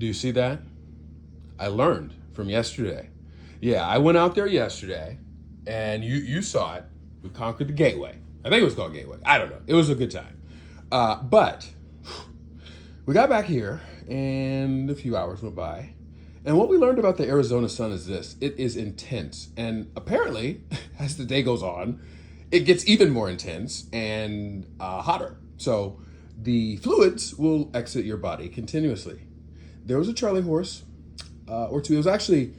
Do you see that? I learned from yesterday. Yeah, I went out there yesterday, and you saw it. We conquered the gateway. I think it was called Gateway. I don't know. It was a good time. But we got back here, and a few hours went by. And what we learned about the Arizona sun is this: it is intense. And apparently, as the day goes on, it gets even more intense and hotter. So the fluids will exit your body continuously. There was a Charlie horse or two. It was actually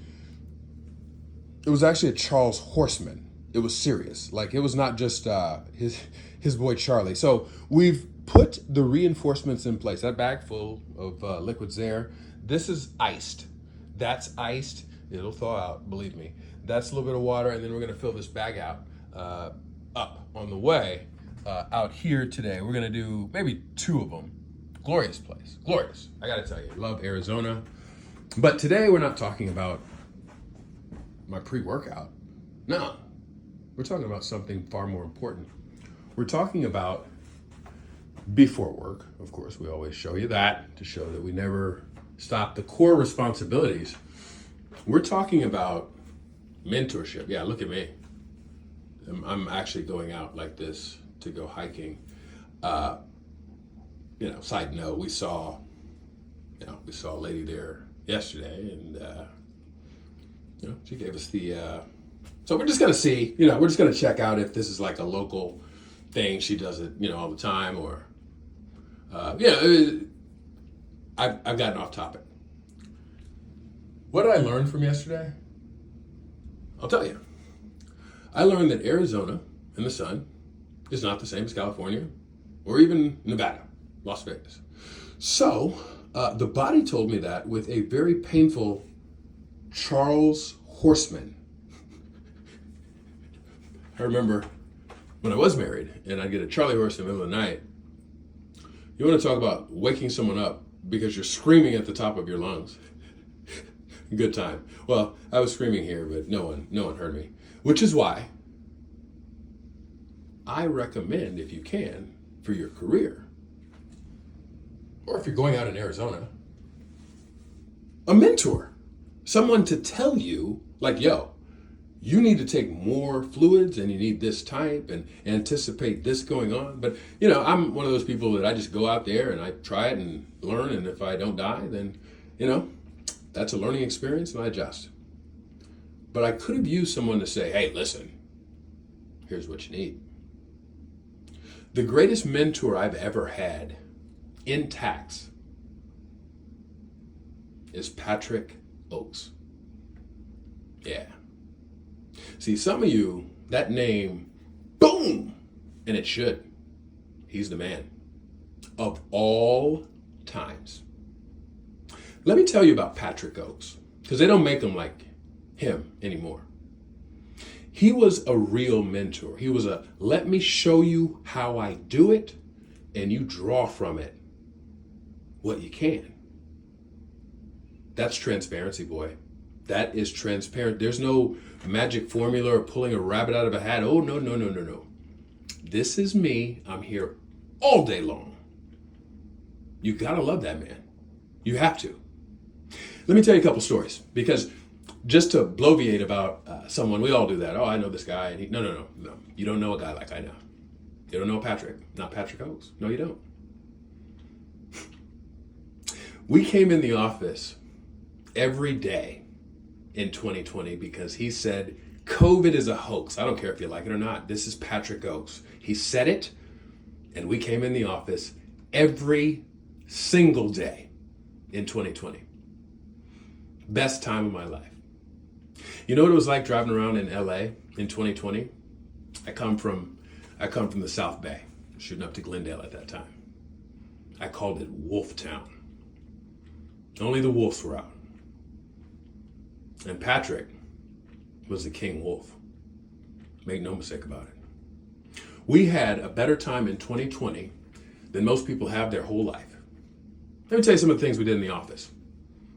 a Charles Horseman. It was serious. Like, it was not just his boy Charlie. So we've put the reinforcements in place. That bag full of liquids there. This is iced. That's iced. It'll thaw out, believe me. That's a little bit of water, and then we're gonna fill this bag out up on the way out here today. We're gonna do maybe 2 of them. Glorious place, glorious. I gotta tell you, love Arizona. But today we're not talking about my pre-workout. No, we're talking about something far more important. We're talking about before work. Of course, we always show you that to show that we never stop the core responsibilities. We're talking about mentorship. Yeah, look at me. I'm actually going out like this to go hiking. Side note, we saw a lady there yesterday, and she gave us the. So we're just gonna see. We're just gonna check out if this is like a local thing. She does it, all the time, or I've gotten off topic. What did I learn from yesterday? I'll tell you. I learned that Arizona and the sun is not the same as California or even Nevada, Las Vegas. So the body told me that with a very painful Charles Horseman. I remember when I was married and I'd get a Charlie horse in the middle of the night. You want to talk about waking someone up because you're screaming at the top of your lungs. Good time. Well, I was screaming here, but no one heard me. Which is why I recommend, if you can, for your career, or if you're going out in Arizona, a mentor. Someone to tell you, like, yo, you need to take more fluids and you need this type and anticipate this going on. But, I'm one of those people that I just go out there and I try it and learn. And if I don't die, then, that's a learning experience and I adjust. But I could have used someone to say, hey, listen, here's what you need. The greatest mentor I've ever had in tax is Patrick Oaks. Yeah. See, some of you, that name, boom, and it should. He's the man of all times. Let me tell you about Patrick Oaks, because they don't make them like him anymore. He was a real mentor. He was let me show you how I do it, and you draw from it what you can. That's transparency, boy. That is transparent. There's no magic formula or pulling a rabbit out of a hat. Oh, no. This is me. I'm here all day long. You gotta love that man. You have to. Let me tell you a couple stories, because just to bloviate about someone, we all do that. Oh, I know this guy. And no. You don't know a guy like I know. You don't know Patrick, not Patrick Oaks. No, you don't. We came in the office every day in 2020 because he said, COVID is a hoax. I don't care if you like it or not. This is Patrick Oaks. He said it, and we came in the office every single day in 2020. Best time of my life. You know what it was like driving around in LA in 2020? I come from the South Bay, shooting up to Glendale at that time. I called it Wolf Town. Only the wolves were out. And Patrick was the king wolf. Make no mistake about it. We had a better time in 2020 than most people have their whole life. Let me tell you some of the things we did in the office.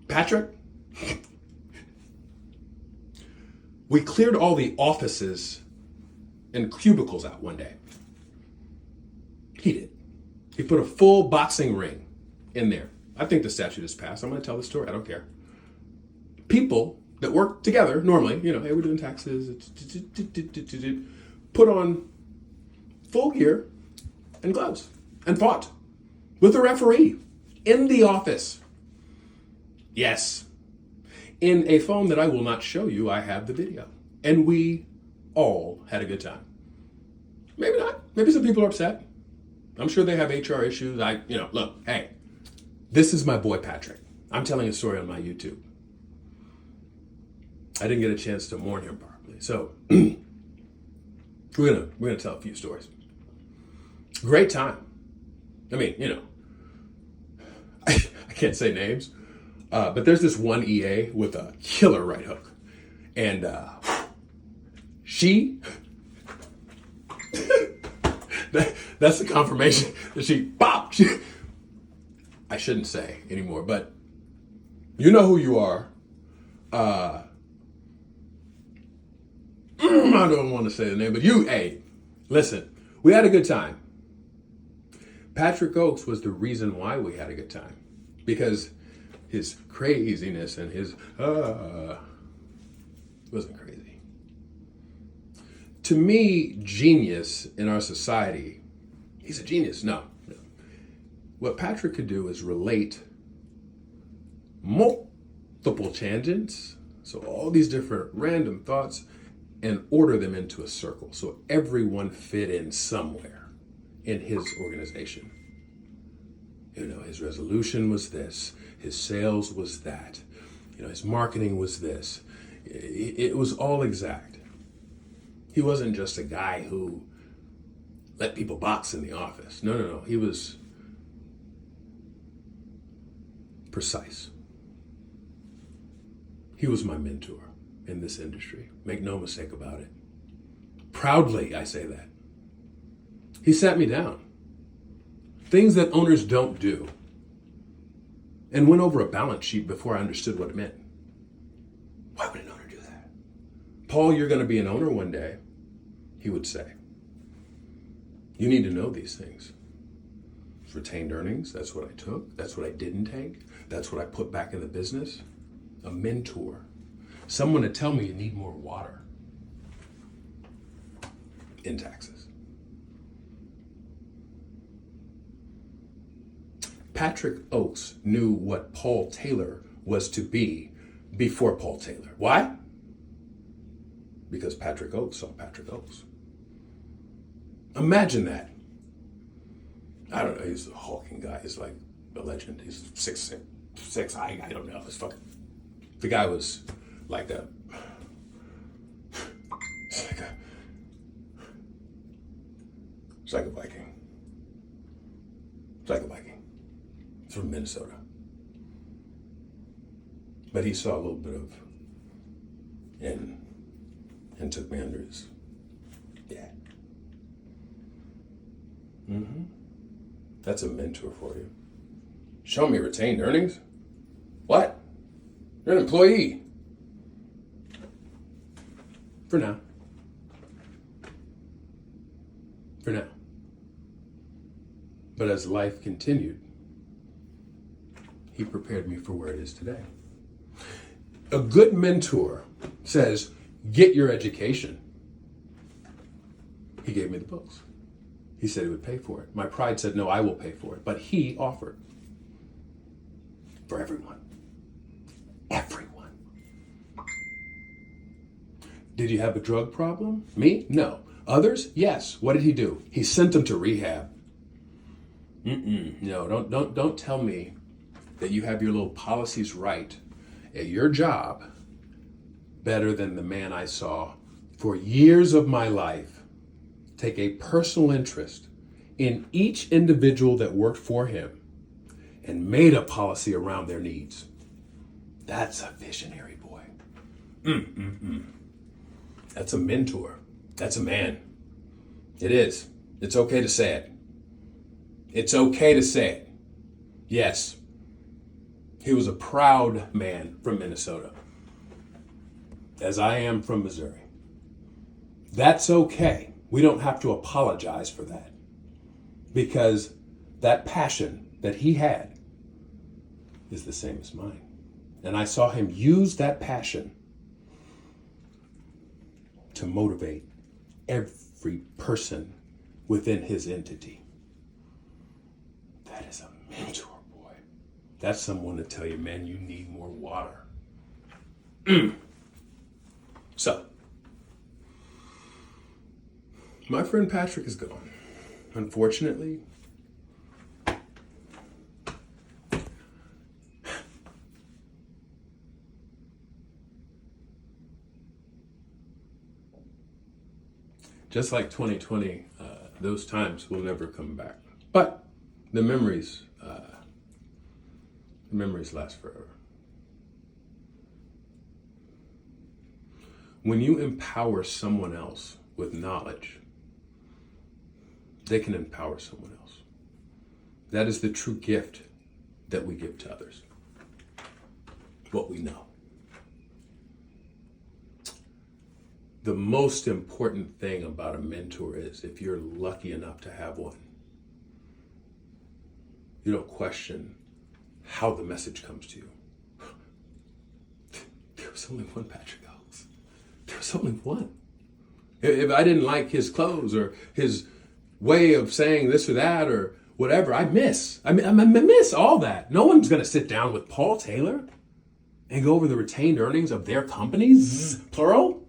Patrick, we cleared all the offices and cubicles out one day. He did. He put a full boxing ring in there. I think the statute is passed. I'm going to tell the story. I don't care. People that work together normally, hey, we're doing taxes, put on full gear and gloves and fought with a referee in the office. Yes. In a phone that I will not show you, I have the video. And we all had a good time. Maybe not. Maybe some people are upset. I'm sure they have HR issues. Look, hey, this is my boy Patrick. I'm telling a story on my YouTube. I didn't get a chance to mourn him properly. So we're gonna tell a few stories. Great time. I mean, I can't say names, but there's this one EA with a killer right hook. And she, that's the confirmation that she popped. I shouldn't say anymore, but you know who you are. I don't want to say the name, but hey, listen, we had a good time. Patrick Oakes was the reason why we had a good time, because his craziness and his wasn't crazy. To me, genius in our society, he's a genius. No. What Patrick could do is relate multiple tangents, so all these different random thoughts, and order them into a circle so everyone fit in somewhere in his organization. His resolution was this, his sales was that, his marketing was this. It was all exact. He wasn't just a guy who let people box in the office. No. He was precise. He was my mentor in this industry. Make no mistake about it. Proudly, I say that. He sat me down. Things that owners don't do. And went over a balance sheet before I understood what it meant. Why would an owner do that? Paul, you're going to be an owner one day, he would say. You need to know these things. Retained earnings, that's what I took. That's what I didn't take. That's what I put back in the business. A mentor. Someone to tell me you need more water in taxes. Patrick Oakes knew what Paul Taylor was to be before Paul Taylor. Why? Because Patrick Oakes saw Patrick Oakes. Imagine that. I don't know, he's a hulking guy. He's like a legend. He's 6'6". I don't know. The guy was like a Viking. It's like a Viking. It's from Minnesota. But he saw a little bit of and took me under his That's a mentor for you. Show me retained earnings? What? You're an employee. For now. But as life continued, he prepared me for where it is today. A good mentor says, get your education. He gave me the books. He said he would pay for it. My pride said, no, I will pay for it. But he offered for everyone. Everyone. Did you have a drug problem? Me? No. Others? Yes. What did he do? He sent them to rehab. No, don't tell me that you have your little policies right at your job better than the man I saw for years of my life take a personal interest in each individual that worked for him and made a policy around their needs. That's a visionary boy. That's a mentor. That's a man. It is. It's okay to say it. It's okay to say it. Yes. He was a proud man from Minnesota, as I am from Missouri. That's okay. We don't have to apologize for that, because that passion that he had is the same as mine. And I saw him use that passion to motivate every person within his entity. That is a mentor, boy. That's someone to tell you, man, you need more water. So, my friend Patrick is gone. Unfortunately, just like 2020, those times will never come back. But the memories last forever. When you empower someone else with knowledge, they can empower someone else. That is the true gift that we give to others. What we know. The most important thing about a mentor is, if you're lucky enough to have one, you don't question how the message comes to you. There was only one Patrick Oaks. There was only one. If I didn't like his clothes or his way of saying this or that or whatever, I miss all that. No one's going to sit down with Paul Taylor and go over the retained earnings of their companies, plural,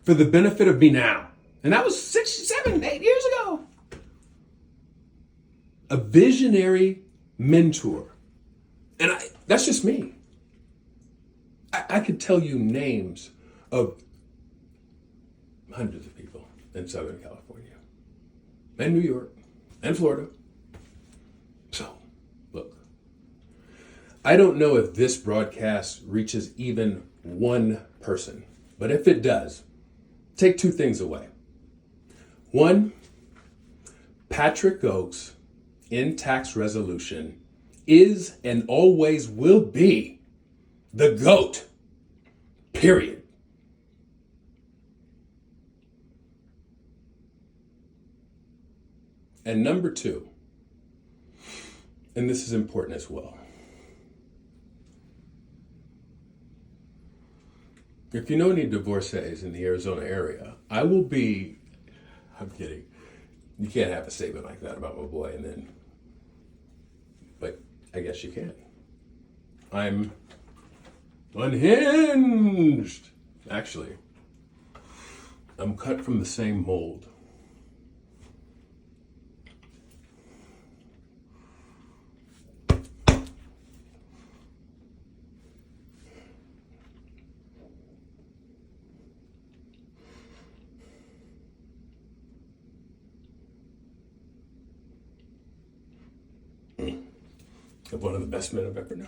for the benefit of me now. And that was 6, 7, 8 years ago. A visionary mentor. And that's just me. I could tell you names of hundreds of people in Southern California and New York and Florida. So, look, I don't know if this broadcast reaches even one person, but if it does, take 2 things away. 1, Patrick Oaks in tax resolution is and always will be the GOAT, period. And number 2, and this is important as well. If you know any divorcees in the Arizona area, I'm kidding. You can't have a statement like that about my boy but I guess you can. I'm unhinged. Actually, I'm cut from the same mold. Of one of the best men I've ever known.